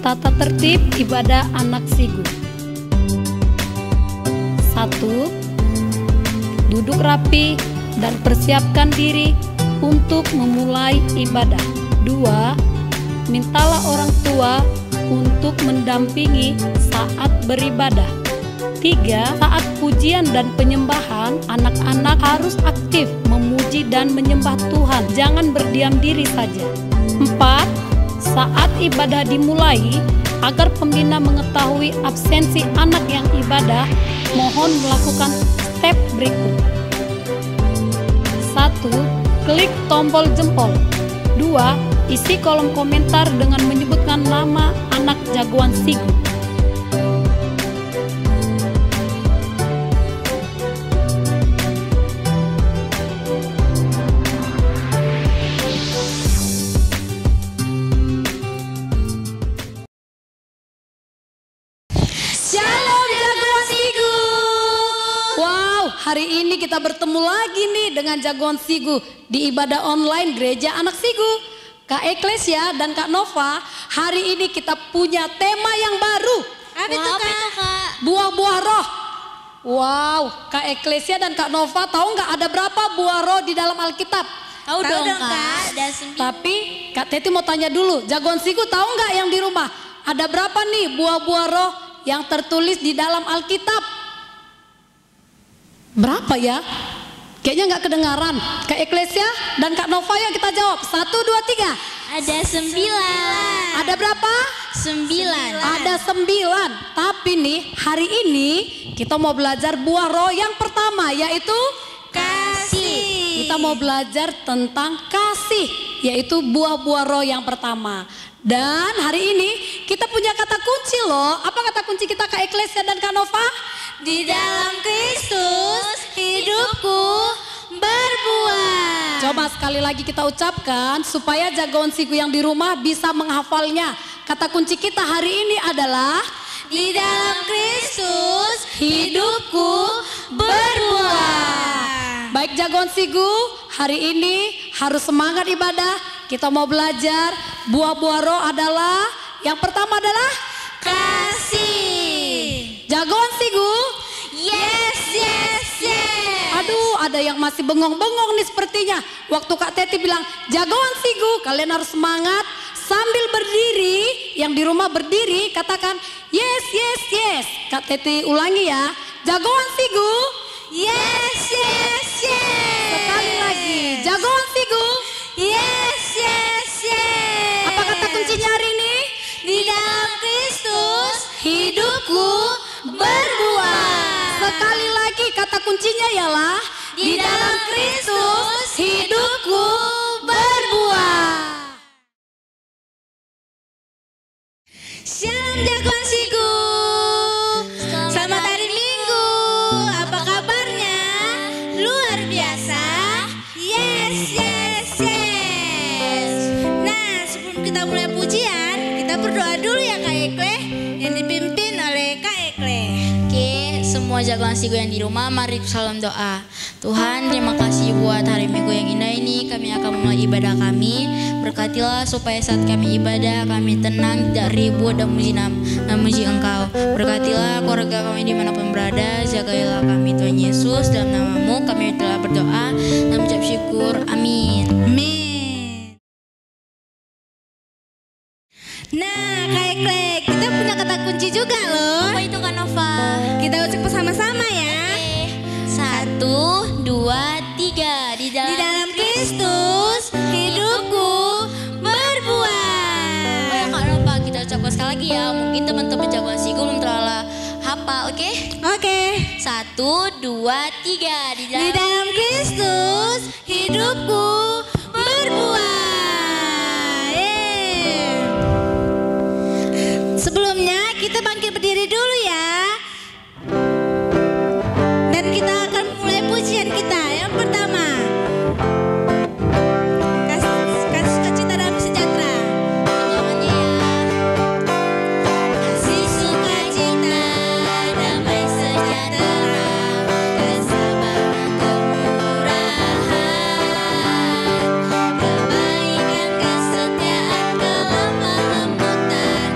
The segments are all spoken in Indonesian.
Tata tertib ibadah anak Sigu. 1. Duduk rapi dan persiapkan diri untuk memulai ibadah. 2. Mintalah orang tua untuk mendampingi saat beribadah. 3. Saat pujian dan penyembahan, anak-anak harus aktif memuji dan menyembah Tuhan, jangan berdiam diri saja. 4. Saat ibadah dimulai, agar pembina mengetahui absensi anak yang ibadah, mohon melakukan step berikut. 1. Klik tombol jempol. 2. Isi kolom komentar dengan menyebutkan nama anak jagoan Sigu. Shalom jagoan Sigu. Wow, hari ini kita bertemu lagi nih dengan jagoan Sigu di ibadah online Gereja Anak Sigu. Kak Eklesia dan Kak Nova, hari ini kita punya tema yang baru. Apa itu Kak? Buah-buah roh. Wow, Kak Eklesia dan Kak Nova tahu nggak ada berapa buah roh di dalam Alkitab? Tahu dong Kak. Ada 9. Tapi Kak Teti mau tanya dulu, jagoan Sigu tahu nggak yang di rumah? Ada berapa nih buah-buah roh yang tertulis di dalam Alkitab? Berapa ya? Kayaknya nggak kedengaran. Kak Eklesia dan Kak Nova, yuk kita jawab. 1, 2, 3. Ada 9. Ada berapa? 9. Ada 9. Tapi nih hari ini kita mau belajar buah roh yang pertama, yaitu Kasih. kita mau belajar tentang kasih, yaitu buah-buah roh yang pertama. Dan hari ini kita punya kata kunci loh. Apa kata kunci kita Kak Eklesia dan Kak Nova? Di dalam Kristus hidupku berbuah. Coba sekali lagi kita ucapkan supaya jagoan Sigu yang di rumah bisa menghafalnya. Kata kunci kita hari ini adalah Di dalam Kristus hidupku berbuah. baik jagoan Sigu, hari ini harus semangat ibadah. Kita mau belajar buah-buah roh adalah yang pertama adalah Kasih. jagoan Sigu. Yes, yes, yes. Aduh, ada yang masih bengong-bengong nih sepertinya. Waktu Kak Teti bilang jagoan Sigu, kalian harus semangat sambil berdiri. Yang di rumah berdiri katakan yes, yes, yes. Kak Teti ulangi ya, jagoan Sigu. Yes, yes, yes. Sekali lagi, jagoan Sigu. Yes, yes, yes. Apa kata kuncinya hari ini? Di dalam Kristus hidupku berbuah. Sekali lagi kata kuncinya ialah Di dalam Kristus hidupku berbuah. Shalom jagoan Sigu. Selamat hari Minggu. Apa kabarnya? Luar biasa. Yes, yes, yes. Nah, sebelum kita mulai pujian, kita berdoa dulu ya Kak Ekle, yang dipimpin oleh Kak Ekle. Oke, semua jagoan Sigu yang di rumah, mari salam doa. Tuhan, terima kasih buat hari Minggu yang indah ini. Kami akan mulai ibadah kami. Berkatilah supaya saat kami ibadah, kami tenang, tidak ribut dan memuji Engkau. Berkatilah keluarga kami dimanapun berada. Jagailah kami Tuhan Yesus. Dalam namamu kami telah berdoa dan mengucap syukur. Amin. Amin. Nah, Kak Ekle, kita punya kata kunci juga loh. Apa itu Kak Nova? Kita ucap bersama-sama ya. 1, 2, 3. Di Di dalam Kristus hidupku berbuah. Oh ya Kak Nova, kita ucapkan sekali lagi ya. Mungkin teman-teman jagoan Sigu belum terlalu hafal, oke? Oke. 1, 2, 3. Di Di dalam Kristus hidupku berbuah. Yeay. Sebelumnya kita bangkit berdiri dulu ya. Dan kita akan mulai pujian kita. Yang pertama, kasih sukacita dalam sejahtera. Potongannya ya. Kasih sukacita, damai sejahtera, kesabaran, kemurahan, kebaikan, kesetiaan, kelemah lembutan,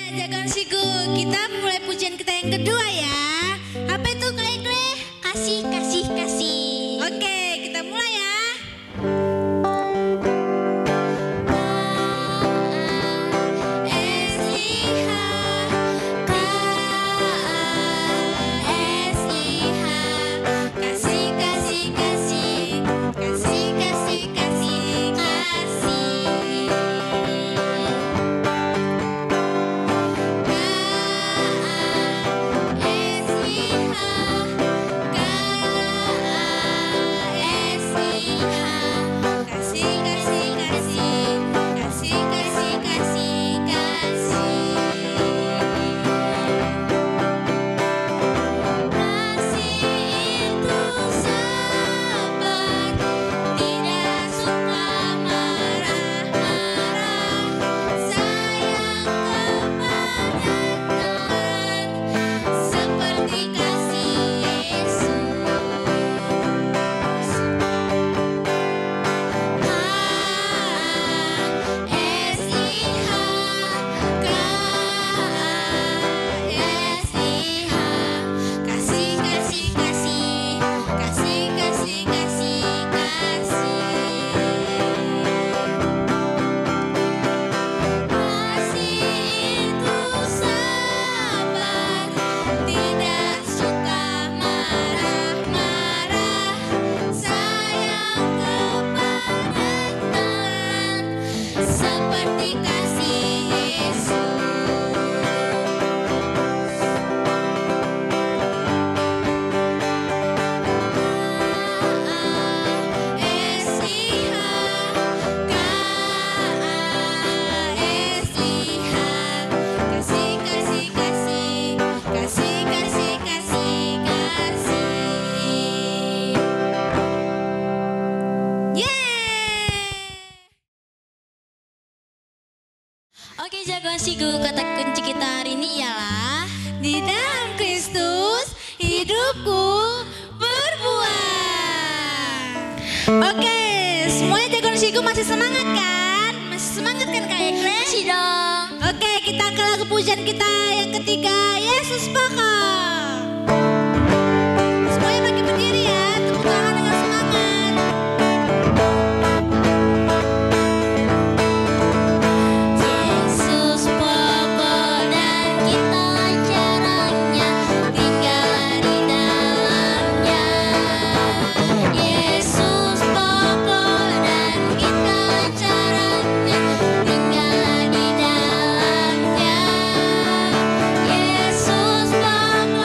Jagoan Siku, kita mulai pujian kita yang kedua ya. Apa itu Kak Ikle? Kasih, kasih, kasih. Oke, kita mulai ya. Oke Jagoan Siku, kata kunci kita hari ini ialah Di dalam Kristus hidupku berbuah. Oke, semuanya Jagoan Siku masih semangat kan? Masih semangat kan Kak Ikle? Masih dong. Oke, kita ke lagu pujian kita yang ketiga, Yesus Pokok. Semuanya bagi berdiri ya, tepuk tangan dengan semangat. Yesus pokok dan kita caranya, tinggallah di dalamnya. Yesus pokok dan kita caranya, tinggallah di dalamnya. Yesus pokok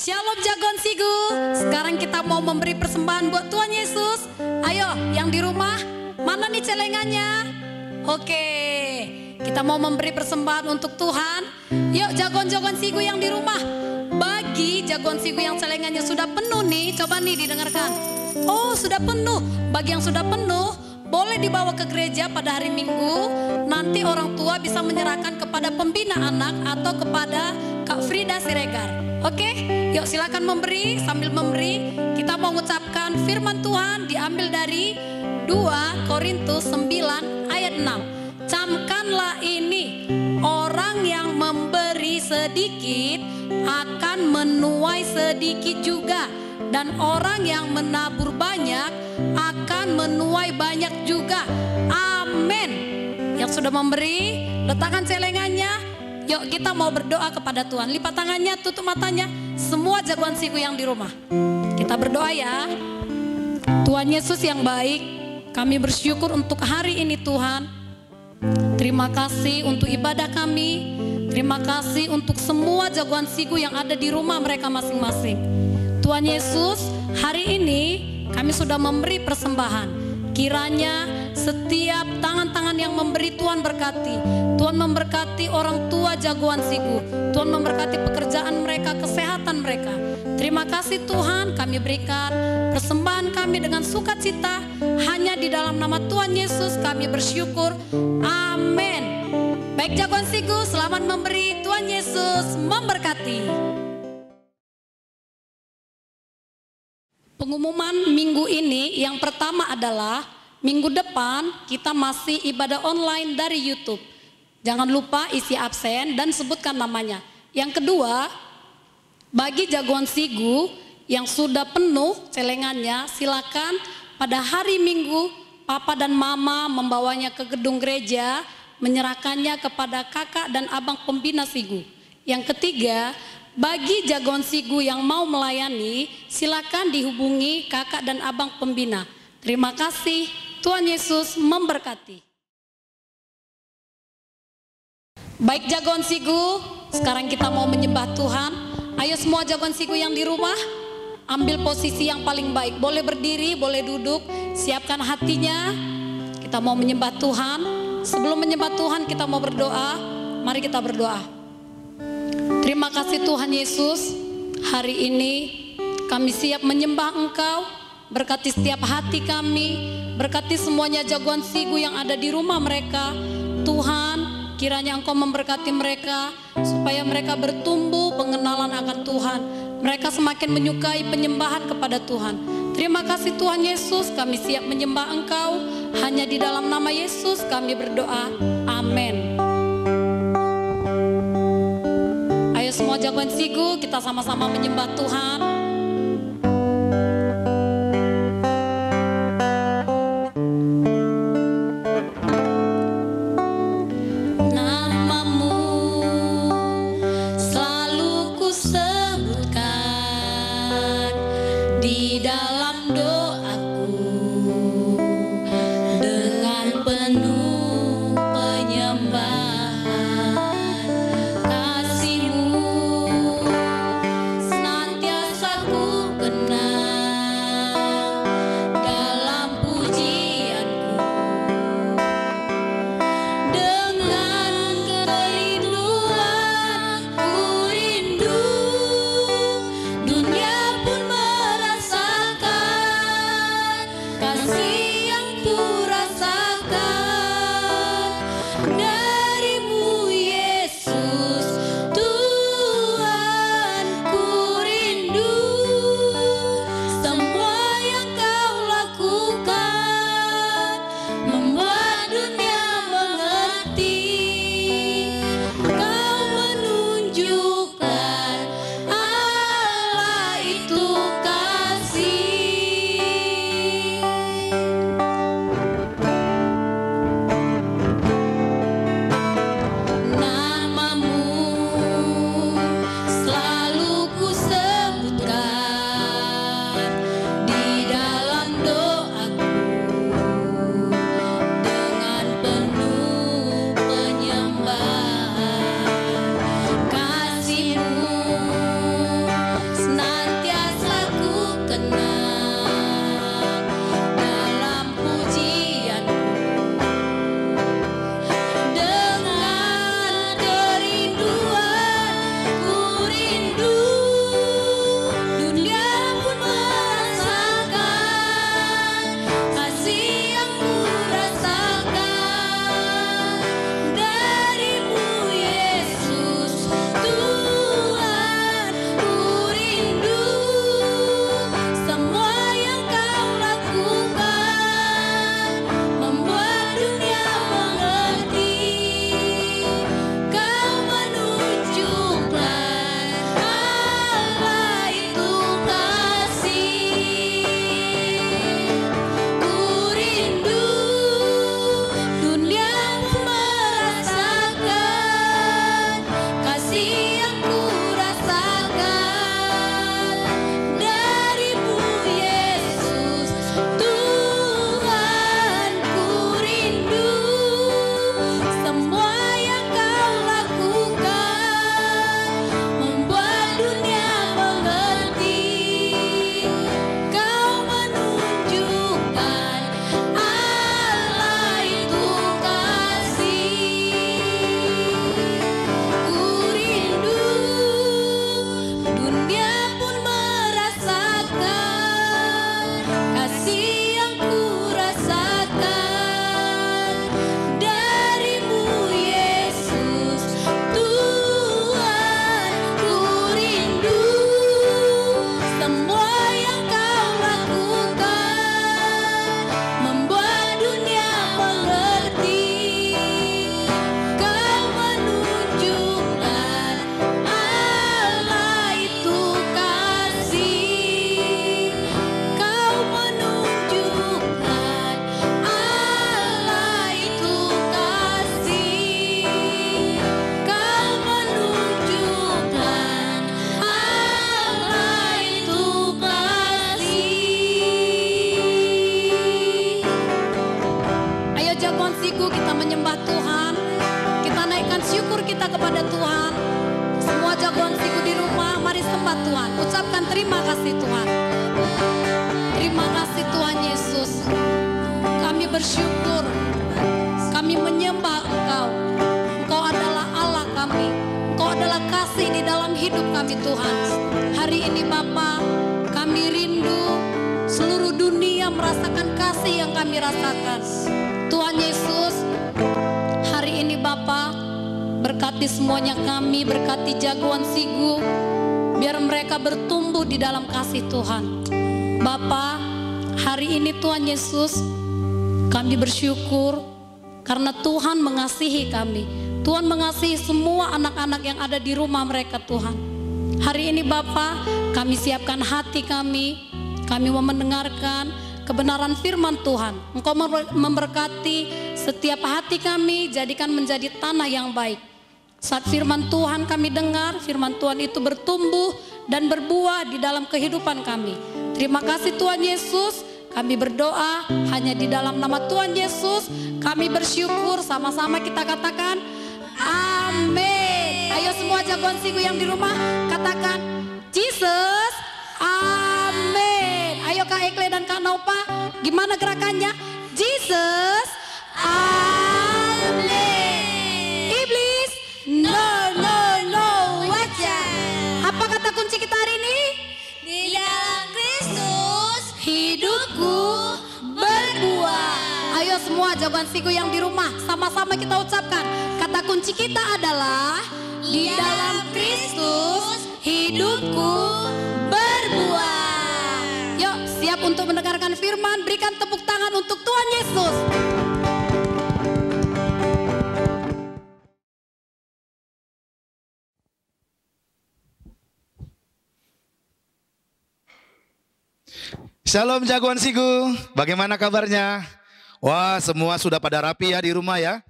Shalom jagoan Sigu. Sekarang kita mau memberi persembahan buat Tuhan Yesus. Ayo yang di rumah, mana nih celengannya? Oke, kita mau memberi persembahan untuk Tuhan. Yuk jagoan-jagoan Sigu yang di rumah. Bagi jagoan Sigu yang celengannya sudah penuh nih, coba nih didengarkan. Oh sudah penuh. Bagi yang sudah penuh, boleh dibawa ke gereja pada hari Minggu. Nanti orang tua bisa menyerahkan kepada pembina anak atau kepada Kak Frida Siregar. Oke, yuk silakan memberi. Sambil memberi, kita mau mengucapkan firman Tuhan diambil dari 2 Korintus 9 ayat 6. Camkanlah ini, orang yang memberi sedikit akan menuai sedikit juga, dan orang yang menabur banyak akan menuai banyak juga. Amin. Yang sudah memberi, letakkan celengannya. Yuk kita mau berdoa kepada Tuhan. Lipat tangannya, tutup matanya. Semua jagoan Sigu yang di rumah, kita berdoa ya. Tuhan Yesus yang baik, kami bersyukur untuk hari ini Tuhan. Terima kasih untuk ibadah kami. Terima kasih untuk semua jagoan Sigu yang ada di rumah mereka masing-masing. Tuhan Yesus, hari ini kami sudah memberi persembahan. Kiranya setiap tangan-tangan yang memberi Tuhan berkati. Tuhan memberkati orang tua jagoan Sigu. Tuhan memberkati pekerjaan mereka, kesehatan mereka. Terima kasih Tuhan, kami berikan persembahan kami dengan sukacita. Hanya di dalam nama Tuhan Yesus kami bersyukur. Amin. Baik jagoan Sigu, selamat memberi. Tuhan Yesus memberkati. Pengumuman minggu ini yang pertama adalah minggu depan kita masih ibadah online dari YouTube. Jangan lupa isi absen dan sebutkan namanya. Yang kedua, bagi jagoan Sigu yang sudah penuh celengannya, silakan pada hari Minggu Papa dan Mama membawanya ke gedung gereja, menyerahkannya kepada kakak dan abang pembina Sigu. Yang ketiga, bagi jagoan Sigu yang mau melayani, silakan dihubungi kakak dan abang pembina. Terima kasih, Tuhan Yesus memberkati. Baik jagoan Sigu, sekarang kita mau menyembah Tuhan. Ayo semua jagoan Sigu yang di rumah, ambil posisi yang paling baik. Boleh berdiri, boleh duduk, siapkan hatinya. Kita mau menyembah Tuhan. Sebelum menyembah Tuhan kita mau berdoa. Mari kita berdoa. Terima kasih Tuhan Yesus, hari ini kami siap menyembah Engkau. Berkati setiap hati kami, berkati semuanya jagoan Sigu yang ada di rumah mereka. Tuhan, kiranya Engkau memberkati mereka, supaya mereka bertumbuh pengenalan akan Tuhan. Mereka semakin menyukai penyembahan kepada Tuhan. Terima kasih Tuhan Yesus, kami siap menyembah Engkau. Hanya di dalam nama Yesus kami berdoa, amin. Semua jagoan Sigu, kita sama-sama menyembah Tuhan. Namamu selalu ku sebutkan di dalam doaku dengan penuh penyembahan. Senantiasa Tuhan. Ucapkan terima kasih Tuhan. Terima kasih Tuhan Yesus. Kami bersyukur. Kami menyembah Engkau. Engkau adalah Allah kami. Engkau adalah kasih di dalam hidup kami Tuhan. Hari ini Bapa, kami rindu seluruh dunia merasakan kasih yang kami rasakan. Tuhan Yesus, hari ini Bapa, berkati semuanya kami, berkati Jagoan Sigu, biar mereka bertumbuh di dalam kasih Tuhan. Bapa, hari ini Tuhan Yesus, kami bersyukur karena Tuhan mengasihi kami. Tuhan mengasihi semua anak-anak yang ada di rumah mereka Tuhan. Hari ini Bapa, kami siapkan hati kami mau mendengarkan kebenaran firman Tuhan. Engkau memberkati setiap hati kami, jadikan menjadi tanah yang baik. Saat firman Tuhan kami dengar, firman Tuhan itu bertumbuh dan berbuah di dalam kehidupan kami. Terima kasih Tuhan Yesus. Kami berdoa hanya di dalam nama Tuhan Yesus. Kami bersyukur, sama-sama kita katakan amin. Ayo semua Jagoan Sigu yang di rumah katakan Jesus, amin. Ayo Kak Ekle dan Kak Naupa, gimana gerakannya? Jesus, amin. Iblis, no, no, no, wajah. Apa kata kunci kita hari ini? Di dalam Kristus Hidupku berbuah. Ayo semua Jagoan Sigu yang di rumah, sama-sama kita ucapkan. Kata kunci kita adalah di dalam Kristus hidupku berbuah. Yuk, siap untuk mendengarkan firman. Berikan tepuk tangan untuk Tuhan Yesus. Shalom Jagoan Sigu, bagaimana kabarnya? Wah, semua sudah pada rapi ya di rumah ya.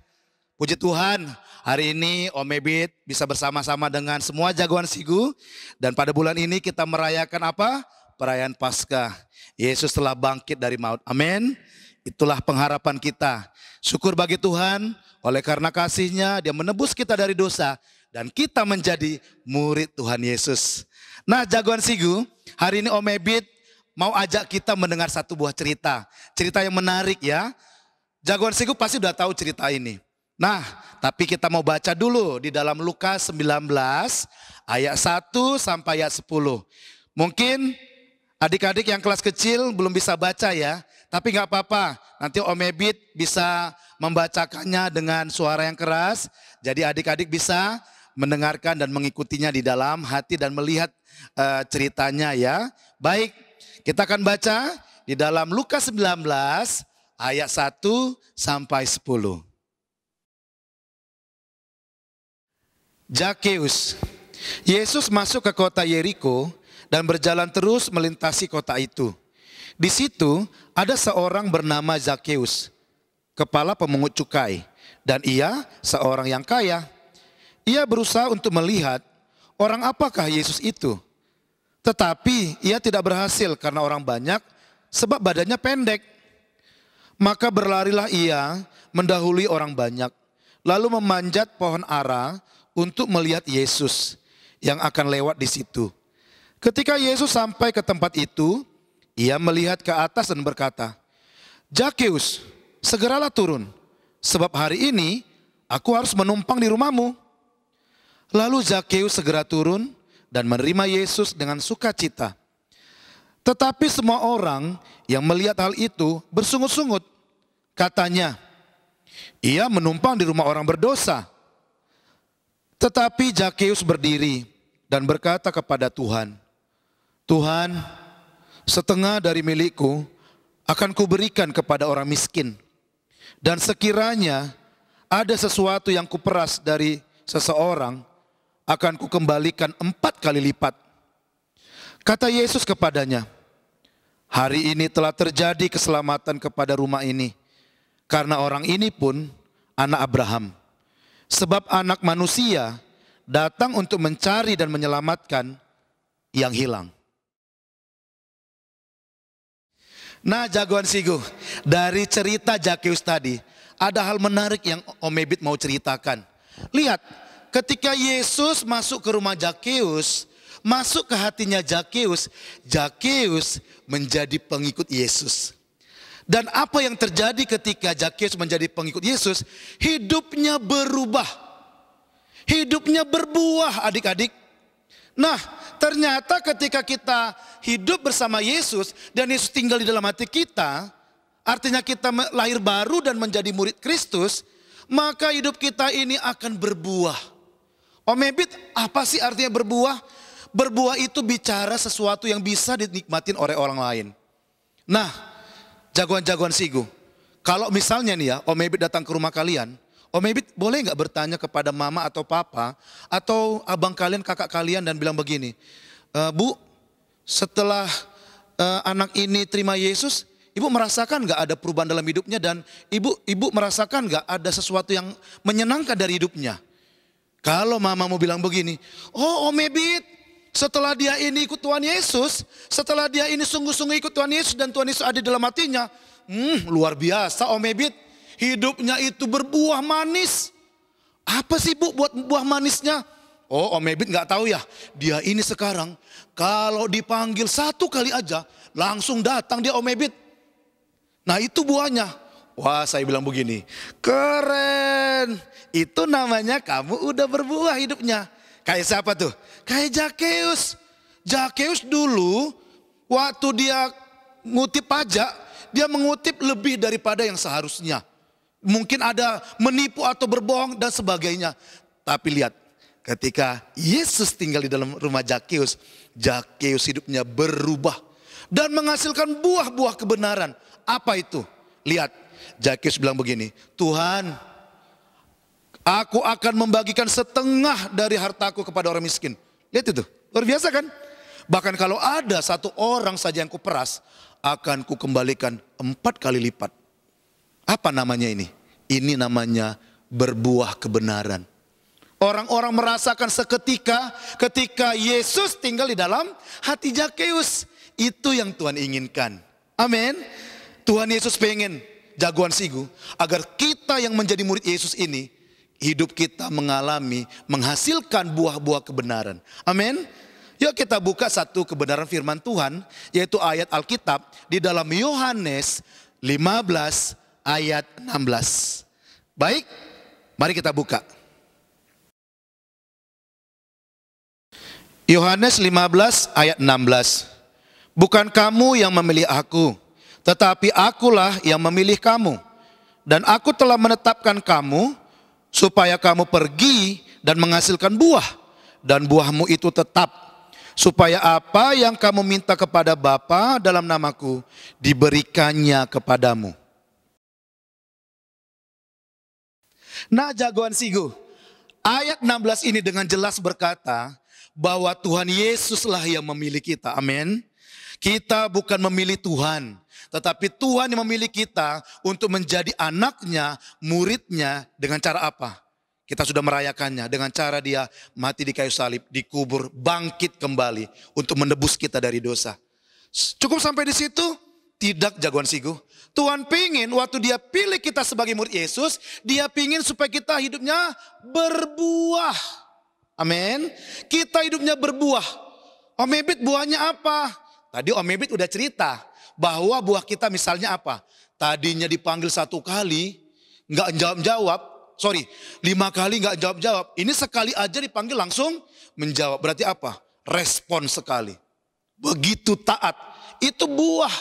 Puji Tuhan, hari ini Om Ebit bisa bersama-sama dengan semua Jagoan Sigu. Dan pada bulan ini kita merayakan apa? Perayaan Paskah. Yesus telah bangkit dari maut. Amin. Itulah pengharapan kita. Syukur bagi Tuhan, oleh karena kasih-Nya Dia menebus kita dari dosa. Dan kita menjadi murid Tuhan Yesus. Nah Jagoan Sigu, hari ini Om Ebit mau ajak kita mendengar satu buah cerita. Cerita yang menarik ya. Jagoan Sigu pasti udah tahu cerita ini. Nah, tapi kita mau baca dulu di dalam Lukas 19 ayat 1 sampai ayat 10. Mungkin adik-adik yang kelas kecil belum bisa baca ya. Tapi gak apa-apa, nanti Om Ebit bisa membacakannya dengan suara yang keras. Jadi adik-adik bisa mendengarkan dan mengikutinya di dalam hati dan melihat ceritanya ya. Baik. Kita akan baca di dalam Lukas 19 ayat 1 sampai 10. Zakeus. Yesus masuk ke kota Yeriko dan berjalan terus melintasi kota itu. Di situ ada seorang bernama Zakeus, kepala pemungut cukai, dan ia seorang yang kaya. Ia berusaha untuk melihat orang apakah Yesus itu. Tetapi ia tidak berhasil karena orang banyak sebab badannya pendek. Maka berlarilah ia mendahului orang banyak. Lalu memanjat pohon ara untuk melihat Yesus yang akan lewat di situ. Ketika Yesus sampai ke tempat itu, ia melihat ke atas dan berkata, Zakeus, segeralah turun. Sebab hari ini aku harus menumpang di rumahmu. Lalu Zakeus segera turun dan menerima Yesus dengan sukacita. Tetapi semua orang yang melihat hal itu bersungut-sungut. Katanya, ia menumpang di rumah orang berdosa. Tetapi Zakeus berdiri dan berkata kepada Tuhan, Tuhan, setengah dari milikku akan kuberikan kepada orang miskin. Dan sekiranya ada sesuatu yang kuperas dari seseorang, akan kukembalikan 4 kali lipat. Kata Yesus kepadanya, hari ini telah terjadi keselamatan kepada rumah ini, karena orang ini pun anak Abraham. Sebab anak manusia datang untuk mencari dan menyelamatkan yang hilang. Nah Jagoan Sigu, dari cerita Zakeus tadi, ada hal menarik yang Om Ebit mau ceritakan. Lihat, ketika Yesus masuk ke rumah Zakeus, masuk ke hatinya Zakheus, Zakheus menjadi pengikut Yesus. Dan apa yang terjadi ketika Zakheus menjadi pengikut Yesus? Hidupnya berubah. Hidupnya berbuah, adik-adik. Nah, ternyata ketika kita hidup bersama Yesus dan Yesus tinggal di dalam hati kita, artinya kita lahir baru dan menjadi murid Kristus, maka hidup kita ini akan berbuah. Om Ebit, apa sih artinya berbuah? Berbuah itu bicara sesuatu yang bisa dinikmatin oleh orang lain. Nah, jagoan-jagoan Sigu, kalau misalnya nih ya, Om Ebit datang ke rumah kalian, Om Ebit boleh nggak bertanya kepada mama atau papa atau abang kalian, kakak kalian dan bilang begini, Bu, setelah anak ini terima Yesus, ibu merasakan nggak ada perubahan dalam hidupnya dan ibu merasakan nggak ada sesuatu yang menyenangkan dari hidupnya? Kalau mama mau bilang begini, oh Om Ebit, setelah dia ini ikut Tuhan Yesus, setelah dia ini sungguh-sungguh ikut Tuhan Yesus dan Tuhan Yesus ada di dalam hatinya, luar biasa Om Ebit. Hidupnya itu berbuah manis. Apa sih Bu buat buah manisnya? Oh Om Ebit gak tahu ya. Dia ini sekarang kalau dipanggil satu kali aja langsung datang dia Om Ebit. Nah itu buahnya. Wah saya bilang begini. Keren. Itu namanya kamu udah berbuah hidupnya. Kayak siapa tuh? Kayak Zakheus. Zakheus dulu waktu dia ngutip pajak, dia mengutip lebih daripada yang seharusnya. Mungkin ada menipu atau berbohong dan sebagainya. Tapi lihat, ketika Yesus tinggal di dalam rumah Zakheus, Zakheus hidupnya berubah dan menghasilkan buah-buah kebenaran. Apa itu? Lihat, Zakheus bilang begini, Tuhan, aku akan membagikan setengah dari hartaku kepada orang miskin. Lihat itu, luar biasa kan? Bahkan kalau ada satu orang saja yang kuperas, akan kukembalikan 4 kali lipat. Apa namanya ini? Ini namanya berbuah kebenaran. Orang-orang merasakan seketika ketika Yesus tinggal di dalam hati Zakheus. Itu yang Tuhan inginkan. Amin. Tuhan Yesus pengen, jagoan Sigu, agar kita yang menjadi murid Yesus ini, hidup kita menghasilkan buah-buah kebenaran. Amin. Yuk kita buka satu kebenaran firman Tuhan, yaitu ayat Alkitab di dalam Yohanes 15 ayat 16. Baik, mari kita buka. Yohanes 15 ayat 16. Bukan kamu yang memilih aku, tetapi akulah yang memilih kamu. Dan aku telah menetapkan kamu supaya kamu pergi dan menghasilkan buah. Dan buahmu itu tetap. Supaya apa yang kamu minta kepada Bapa dalam namaku diberikannya kepadamu. Nah jagoan Sigu, ayat 16 ini dengan jelas berkata bahwa Tuhan Yesuslah yang memilih kita. Amin. Kita bukan memilih Tuhan, tetapi Tuhan yang memilih kita untuk menjadi anaknya, muridnya. Dengan cara apa? Kita sudah merayakannya dengan cara dia mati di kayu salib, dikubur, bangkit kembali untuk menebus kita dari dosa. Cukup sampai di situ? Tidak jagoan Sigu. Tuhan pingin waktu dia pilih kita sebagai murid Yesus, dia pingin supaya kita hidupnya berbuah. Amin. Kita hidupnya berbuah. Om Ebit buahnya apa? Tadi Om Ebit udah cerita bahwa buah kita misalnya apa? Tadinya dipanggil 1 kali, nggak jawab-jawab. 5 kali nggak jawab-jawab. Ini sekali aja dipanggil langsung menjawab. Berarti apa? Respon sekali. Begitu taat. Itu buah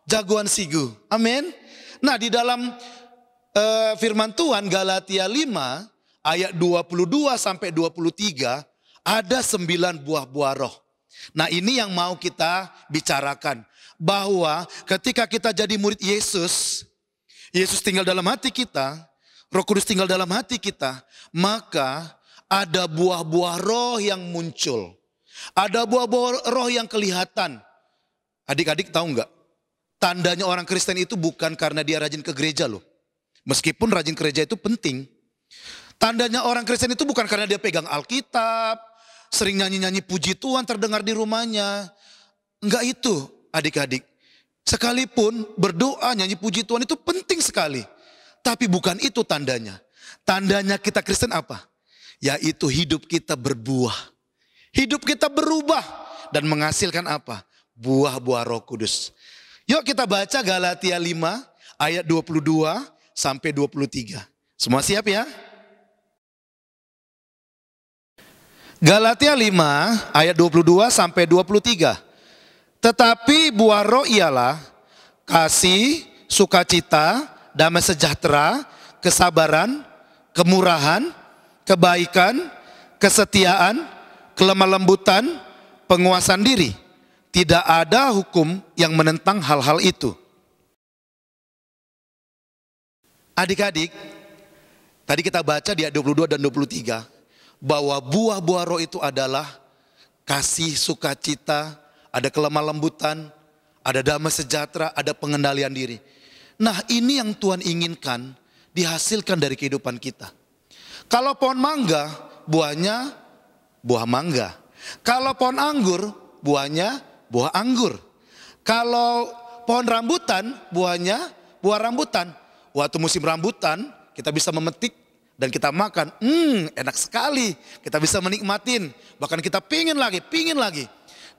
jagoan Sigu. Amin. Nah di dalam firman Tuhan Galatia 5 ayat 22 sampai 23 ada 9 buah-buah roh. Nah ini yang mau kita bicarakan. Bahwa ketika kita jadi murid Yesus, Yesus tinggal dalam hati kita, Roh Kudus tinggal dalam hati kita, maka ada buah-buah roh yang muncul. Ada buah-buah roh yang kelihatan. Adik-adik tahu nggak? Tandanya orang Kristen itu bukan karena dia rajin ke gereja loh. Meskipun rajin ke gereja itu penting. Tandanya orang Kristen itu bukan karena dia pegang Alkitab, sering nyanyi-nyanyi puji Tuhan terdengar di rumahnya. Enggak itu adik-adik. Sekalipun berdoa nyanyi puji Tuhan itu penting sekali. Tapi bukan itu tandanya. Tandanya kita Kristen apa? Yaitu hidup kita berbuah. Hidup kita berubah dan menghasilkan apa? Buah-buah Roh Kudus. Yuk kita baca Galatia 5 ayat 22 sampai 23. Semua siap ya? Galatia 5 ayat 22 sampai 23. Tetapi buah roh ialah kasih, sukacita, damai sejahtera, kesabaran, kemurahan, kebaikan, kesetiaan, kelemah lembutan, penguasaan diri. Tidak ada hukum yang menentang hal-hal itu. Adik-adik, tadi kita baca di ayat 22 dan 23 bahwa buah-buah roh itu adalah kasih, sukacita, ada kelemah lembutan, ada damai sejahtera, ada pengendalian diri. Nah, ini yang Tuhan inginkan dihasilkan dari kehidupan kita. Kalau pohon mangga, buahnya buah mangga. Kalau pohon anggur, buahnya buah anggur. Kalau pohon rambutan, buahnya buah rambutan. Waktu musim rambutan, kita bisa memetik dan kita makan. Enak sekali. Kita bisa menikmatin. Bahkan kita pingin lagi.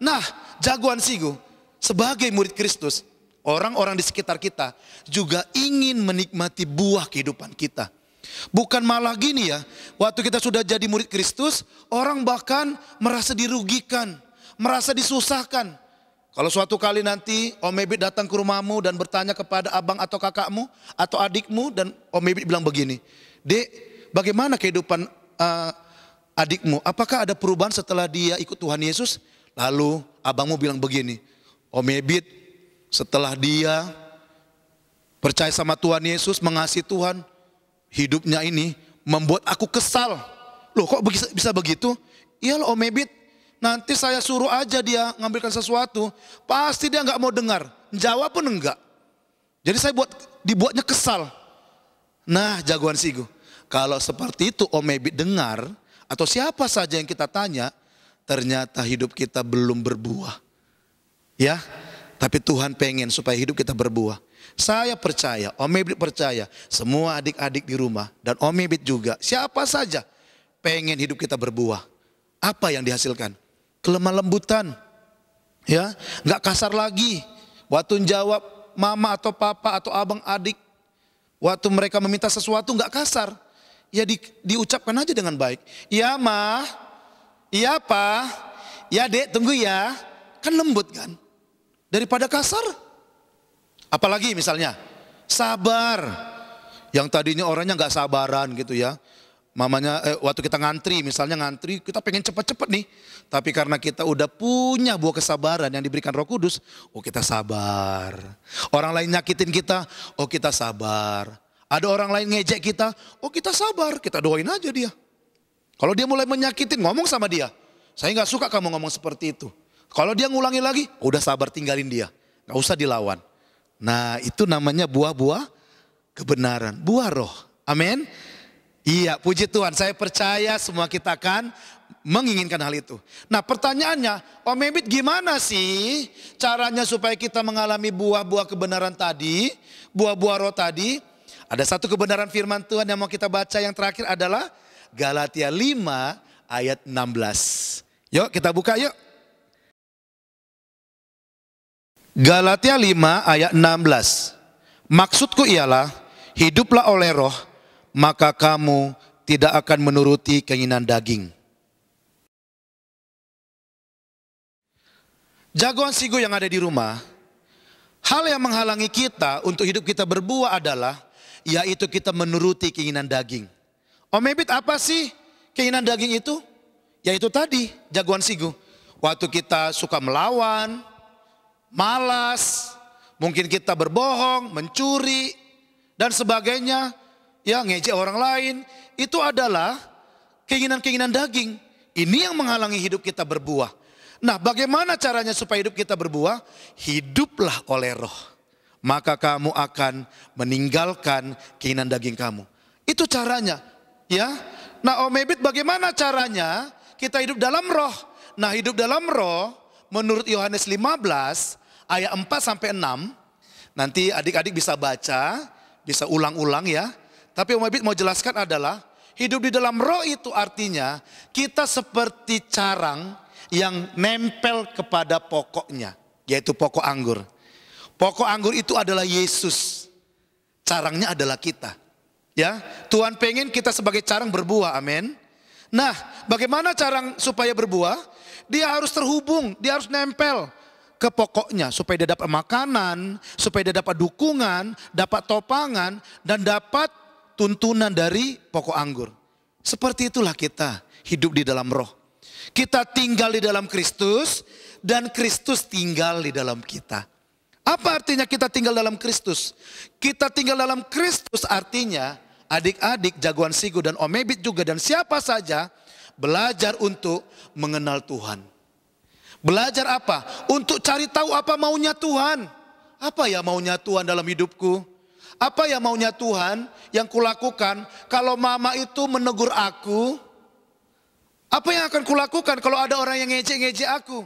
Nah, jagoan Sigu, sebagai murid Kristus, orang-orang di sekitar kita juga ingin menikmati buah kehidupan kita. Bukan malah gini ya, waktu kita sudah jadi murid Kristus, orang bahkan merasa dirugikan, merasa disusahkan. Kalau suatu kali nanti Om Ebit datang ke rumahmu dan bertanya kepada abang atau kakakmu atau adikmu, dan Om Ebit bilang begini, Dek, bagaimana kehidupan adikmu? Apakah ada perubahan setelah dia ikut Tuhan Yesus? Lalu abangmu bilang begini, Om Ebit, setelah dia percaya sama Tuhan Yesus, mengasihi Tuhan, hidupnya ini membuat aku kesal. Loh, kok bisa begitu? Iyalah Om Ebit, nanti saya suruh aja dia ngambilkan sesuatu, pasti dia nggak mau dengar, jawab pun enggak. Jadi saya dibuatnya kesal. Nah, jagoan Sigu, kalau seperti itu Om Ebit dengar, atau siapa saja yang kita tanya, ternyata hidup kita belum berbuah. Ya, tapi Tuhan pengen supaya hidup kita berbuah. Saya percaya, Om Ebit percaya, semua adik-adik di rumah dan Om Ebit juga, siapa saja pengen hidup kita berbuah. Apa yang dihasilkan? Kelemah lembutan, ya, nggak kasar lagi. Waktu jawab mama atau papa atau abang adik, waktu mereka meminta sesuatu nggak kasar, ya diucapkan aja dengan baik. Iya ma, iya pa, ya dek tunggu ya, kan lembut kan, daripada kasar. Apalagi misalnya sabar, yang tadinya orangnya nggak sabaran gitu ya. Mamanya waktu kita ngantri, misalnya ngantri, kita pengen cepet-cepet nih. Tapi karena kita udah punya buah kesabaran yang diberikan Roh Kudus, oh kita sabar. Orang lain nyakitin kita, oh kita sabar. Ada orang lain ngejek kita, oh kita sabar, kita doain aja dia. Kalau dia mulai menyakitin, ngomong sama dia, saya nggak suka kamu ngomong seperti itu. Kalau dia ngulangi lagi, udah sabar, tinggalin dia, nggak usah dilawan. Nah, itu namanya buah-buah kebenaran, buah roh. Amin. Iya, puji Tuhan, saya percaya semua kita akan menginginkan hal itu. Nah, pertanyaannya, Om Ebit gimana sih caranya supaya kita mengalami buah-buah kebenaran tadi, buah-buah roh tadi? Ada satu kebenaran firman Tuhan yang mau kita baca, yang terakhir adalah Galatia 5 ayat 16. Yuk kita buka yuk. Galatia 5 ayat 16. Maksudku ialah, hiduplah oleh roh, maka kamu tidak akan menuruti keinginan daging. Jagoan Sigu yang ada di rumah, hal yang menghalangi kita untuk hidup kita berbuah adalah, yaitu kita menuruti keinginan daging. Om Ebit, apa sih keinginan daging itu? Yaitu tadi, jagoan Sigu. Waktu kita suka melawan, malas, mungkin kita berbohong, mencuri, dan sebagainya, ya ngejek orang lain, itu adalah keinginan-keinginan daging. Ini yang menghalangi hidup kita berbuah. Nah, bagaimana caranya supaya hidup kita berbuah? Hiduplah oleh roh, maka kamu akan meninggalkan keinginan daging kamu. Itu caranya, ya. Nah, Om Ebit, bagaimana caranya kita hidup dalam roh? Nah, hidup dalam roh menurut Yohanes 15 ayat 4 sampai 6. Nanti adik-adik bisa baca, bisa ulang-ulang ya. Tapi Om Ebit mau jelaskan adalah Hidup di dalam roh itu artinya kita seperti carang yang nempel kepada pokoknya, yaitu pokok anggur. Pokok anggur itu adalah Yesus. Carangnya adalah kita. Ya, Tuhan pengen kita sebagai carang berbuah, amin. Nah, bagaimana carang supaya berbuah? Dia harus terhubung, dia harus nempel ke pokoknya supaya dia dapat makanan, supaya dia dapat dukungan, dapat topangan, dan dapat tuntunan dari pokok anggur. Seperti itulah kita hidup di dalam roh. Kita tinggal di dalam Kristus dan Kristus tinggal di dalam kita. Apa artinya kita tinggal dalam Kristus? Kita tinggal dalam Kristus artinya adik-adik Jagoan Sigu dan Om Ebit juga dan siapa saja belajar untuk mengenal Tuhan. Belajar apa? Untuk cari tahu apa maunya Tuhan. Apa ya maunya Tuhan dalam hidupku? Apa ya maunya Tuhan yang kulakukan kalau mama itu menegur aku? Apa yang akan kulakukan kalau ada orang yang ngejek-ngejek aku?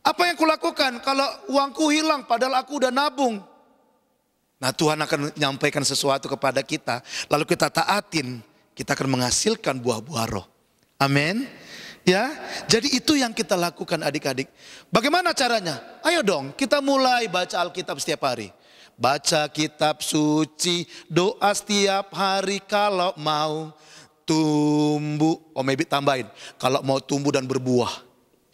Apa yang kulakukan kalau uangku hilang padahal aku udah nabung? Nah, Tuhan akan menyampaikan sesuatu kepada kita. Lalu kita taatin, kita akan menghasilkan buah-buah roh. Amin. Ya, jadi itu yang kita lakukan adik-adik. Bagaimana caranya? Ayo dong, kita mulai baca Alkitab setiap hari. Baca kitab suci, doa setiap hari kalau mau tumbuh. Om Ebit tambahin, kalau mau tumbuh dan berbuah.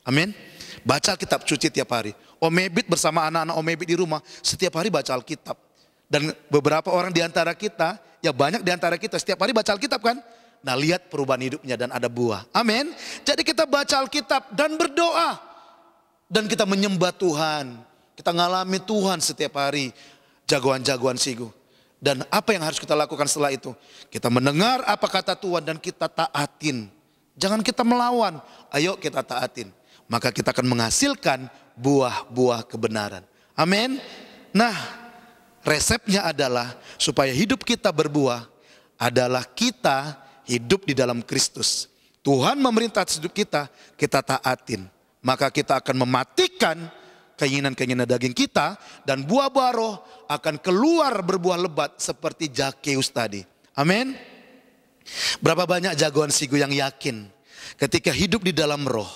Amin. Baca kitab suci tiap hari. Om Ebit bersama anak-anak Om Ebit di rumah setiap hari baca Alkitab. Dan beberapa orang di antara kita, ya banyak di antara kita setiap hari baca Alkitab kan? Nah, lihat perubahan hidupnya dan ada buah. Amin. Jadi kita baca Alkitab dan berdoa. Dan kita menyembah Tuhan. Kita ngalami Tuhan setiap hari. Jagoan-jagoan Sigu. Dan apa yang harus kita lakukan setelah itu? Kita mendengar apa kata Tuhan dan kita taatin. Jangan kita melawan. Ayo kita taatin. Maka kita akan menghasilkan buah-buah kebenaran. Amin. Nah, resepnya adalah supaya hidup kita berbuah adalah kita hidup di dalam Kristus. Tuhan memerintah hidup kita, kita taatin. Maka kita akan mematikan keinginan-keinginan daging kita dan buah-buah roh akan keluar berbuah lebat seperti Zakeus tadi. Amin. Berapa banyak Jagoan Sigu yang yakin ketika hidup di dalam roh,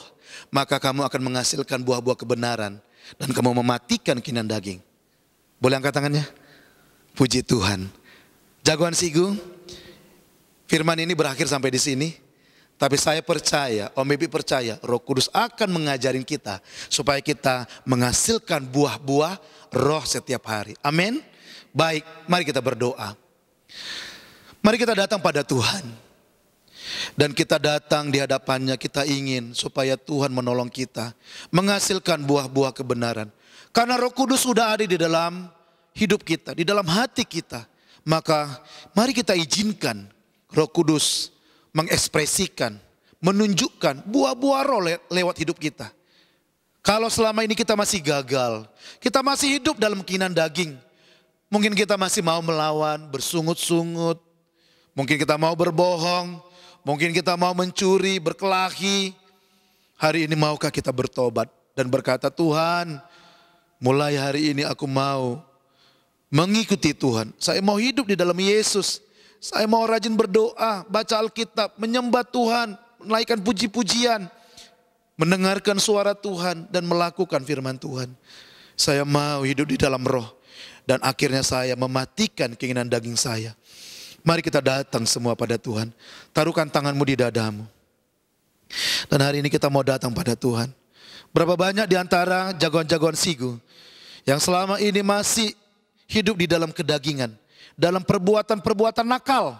maka kamu akan menghasilkan buah-buah kebenaran dan kamu mematikan keinginan daging. Boleh angkat tangannya? Puji Tuhan. Jagoan Sigu, firman ini berakhir sampai di sini. Tapi saya percaya, Om Bibi percaya, Roh Kudus akan mengajarin kita supaya kita menghasilkan buah-buah roh setiap hari. Amin. Baik, mari kita berdoa. Mari kita datang pada Tuhan. Dan kita datang di hadapannya, kita ingin supaya Tuhan menolong kita menghasilkan buah-buah kebenaran. Karena Roh Kudus sudah ada di dalam hidup kita, di dalam hati kita. Maka mari kita izinkan Roh Kudus mengekspresikan, menunjukkan buah-buah roh lewat hidup kita. Kalau selama ini kita masih gagal, kita masih hidup dalam keinginan daging. Mungkin kita masih mau melawan, bersungut-sungut. Mungkin kita mau berbohong, mungkin kita mau mencuri, berkelahi. Hari ini maukah kita bertobat dan berkata, Tuhan, mulai hari ini aku mau mengikuti Tuhan. Saya mau hidup di dalam Yesus. Saya mau rajin berdoa, baca Alkitab, menyembah Tuhan, menaikkan puji-pujian, mendengarkan suara Tuhan dan melakukan firman Tuhan. Saya mau hidup di dalam roh dan akhirnya saya mematikan keinginan daging saya. Mari kita datang semua pada Tuhan. Taruhkan tanganmu di dadamu. Dan hari ini kita mau datang pada Tuhan. Berapa banyak di antara jagoan-jagoan Sigu yang selama ini masih hidup di dalam kedagingan, dalam perbuatan-perbuatan nakal,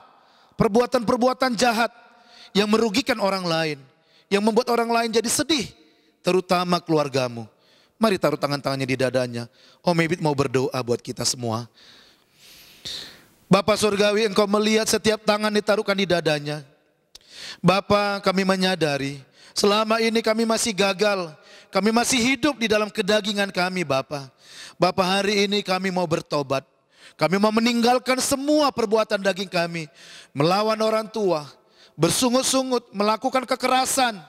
perbuatan-perbuatan jahat yang merugikan orang lain, yang membuat orang lain jadi sedih, terutama keluargamu. Mari taruh tangan-tangannya di dadanya. Om Ebit mau berdoa buat kita semua. Bapa Surgawi, Engkau melihat setiap tangan ditaruhkan di dadanya. Bapa, kami menyadari selama ini kami masih gagal, kami masih hidup di dalam kedagingan kami, Bapa. Bapa, hari ini kami mau bertobat. Kami mau meninggalkan semua perbuatan daging kami. Melawan orang tua, bersungut-sungut, melakukan kekerasan,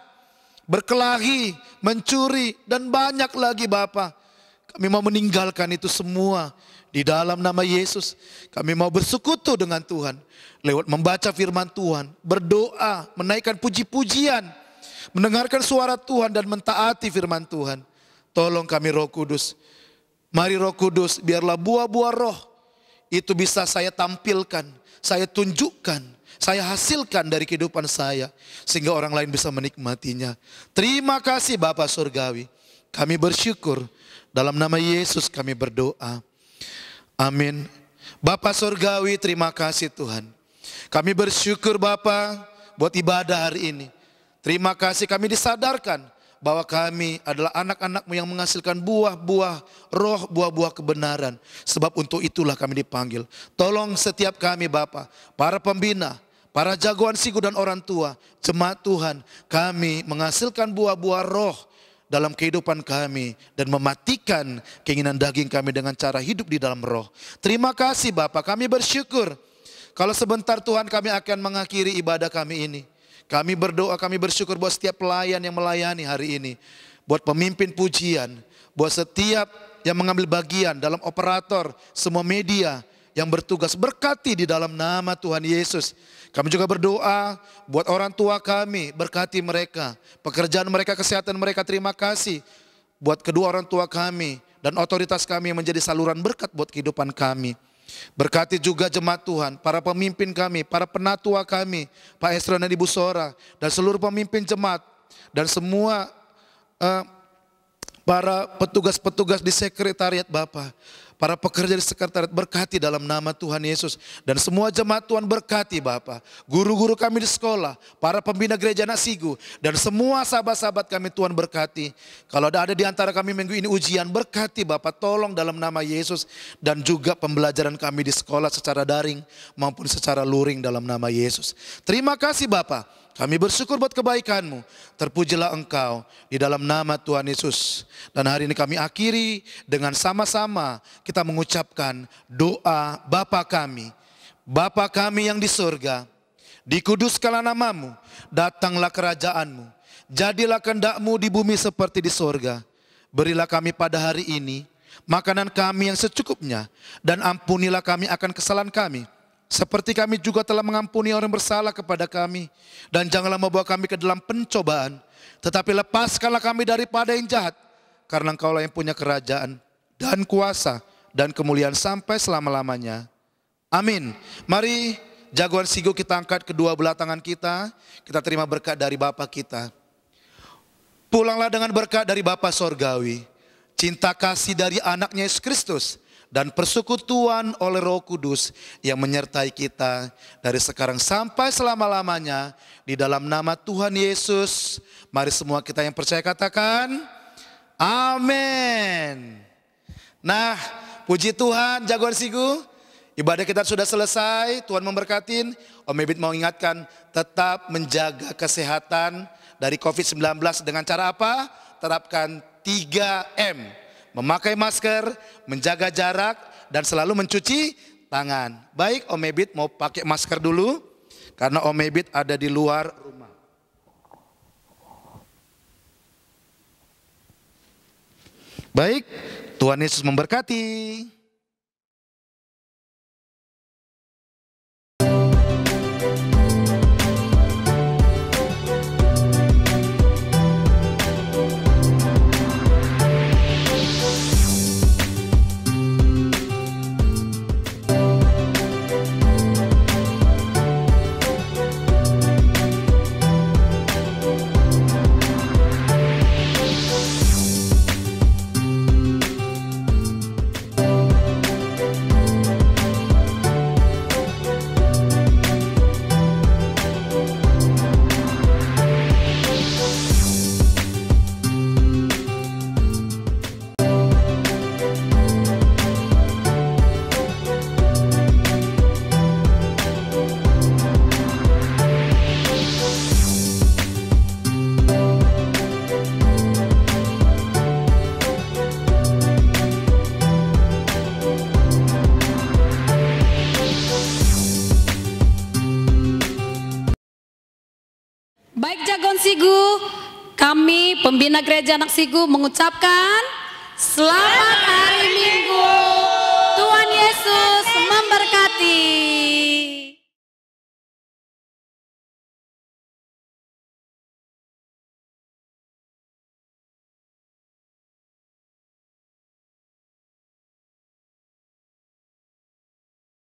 berkelahi, mencuri, dan banyak lagi Bapa. Kami mau meninggalkan itu semua di dalam nama Yesus. Kami mau bersekutu dengan Tuhan lewat membaca firman Tuhan, berdoa, menaikkan puji-pujian, mendengarkan suara Tuhan dan mentaati firman Tuhan. Tolong kami Roh Kudus. Mari Roh Kudus, biarlah buah-buah roh itu bisa saya tampilkan, saya tunjukkan, saya hasilkan dari kehidupan saya, sehingga orang lain bisa menikmatinya. Terima kasih Bapa Surgawi. Kami bersyukur, dalam nama Yesus kami berdoa. Amin. Bapa Surgawi, terima kasih Tuhan. Kami bersyukur Bapa buat ibadah hari ini. Terima kasih kami disadarkan bahwa kami adalah anak-anak-Mu yang menghasilkan buah-buah roh, buah-buah kebenaran. Sebab untuk itulah kami dipanggil. Tolong setiap kami Bapa, para pembina, para jagoan sigu dan orang tua, jemaat Tuhan, kami menghasilkan buah-buah roh dalam kehidupan kami dan mematikan keinginan daging kami dengan cara hidup di dalam roh. Terima kasih Bapa, kami bersyukur. Kalau sebentar Tuhan kami akan mengakhiri ibadah kami ini. Kami berdoa, kami bersyukur buat setiap pelayan yang melayani hari ini. Buat pemimpin pujian, buat setiap yang mengambil bagian dalam operator, semua media yang bertugas, berkati di dalam nama Tuhan Yesus. Kami juga berdoa buat orang tua kami, berkati mereka, pekerjaan mereka, kesehatan mereka, terima kasih. Buat kedua orang tua kami dan otoritas kami yang menjadi saluran berkat buat kehidupan kami. Berkati juga jemaat Tuhan, para pemimpin kami, para penatua kami, Pak Esra dan Ibu Sora, dan seluruh pemimpin jemaat, dan semua para petugas-petugas di sekretariat Bapa, para pekerja di sekretariat, berkati dalam nama Tuhan Yesus. Dan semua jemaat Tuhan berkati Bapa, guru-guru kami di sekolah, para pembina gereja anak sigu, dan semua sahabat-sahabat kami Tuhan berkati. Kalau ada di antara kami minggu ini ujian, berkati Bapa, tolong dalam nama Yesus. Dan juga pembelajaran kami di sekolah secara daring maupun secara luring dalam nama Yesus. Terima kasih Bapa, kami bersyukur buat kebaikan-Mu. Terpujilah Engkau di dalam nama Tuhan Yesus. Dan hari ini kami akhiri dengan sama-sama kita mengucapkan doa Bapa kami. Bapa kami yang di surga, dikuduskanlah nama-Mu, datanglah kerajaan-Mu. Jadilah kehendak-Mu di bumi seperti di surga. Berilah kami pada hari ini makanan kami yang secukupnya, dan ampunilah kami akan kesalahan kami, seperti kami juga telah mengampuni orang bersalah kepada kami. Dan janganlah membawa kami ke dalam pencobaan, tetapi lepaskanlah kami daripada yang jahat. Karena Engkaulah yang punya kerajaan dan kuasa dan kemuliaan sampai selama-lamanya. Amin. Mari jagoan sigu kita angkat kedua belah tangan kita. Kita terima berkat dari Bapa kita. Pulanglah dengan berkat dari Bapa Sorgawi, cinta kasih dari anaknya Yesus Kristus, dan persekutuan oleh Roh Kudus yang menyertai kita dari sekarang sampai selama-lamanya di dalam nama Tuhan Yesus. Mari semua kita yang percaya katakan amin. Nah, puji Tuhan jagoan sigu, ibadah kita sudah selesai. Tuhan memberkatin. Om Ebit mau ingatkan, tetap menjaga kesehatan dari COVID-19 dengan cara apa? Terapkan 3M. Memakai masker, menjaga jarak, dan selalu mencuci tangan. Baik, Om Ebit mau pakai masker dulu, karena Om Ebit ada di luar rumah. Baik, Tuhan Yesus memberkati. Baik jagoan sigu, kami pembina gereja anak sigu mengucapkan Selamat hari Minggu. Tuhan Yesus memberkati.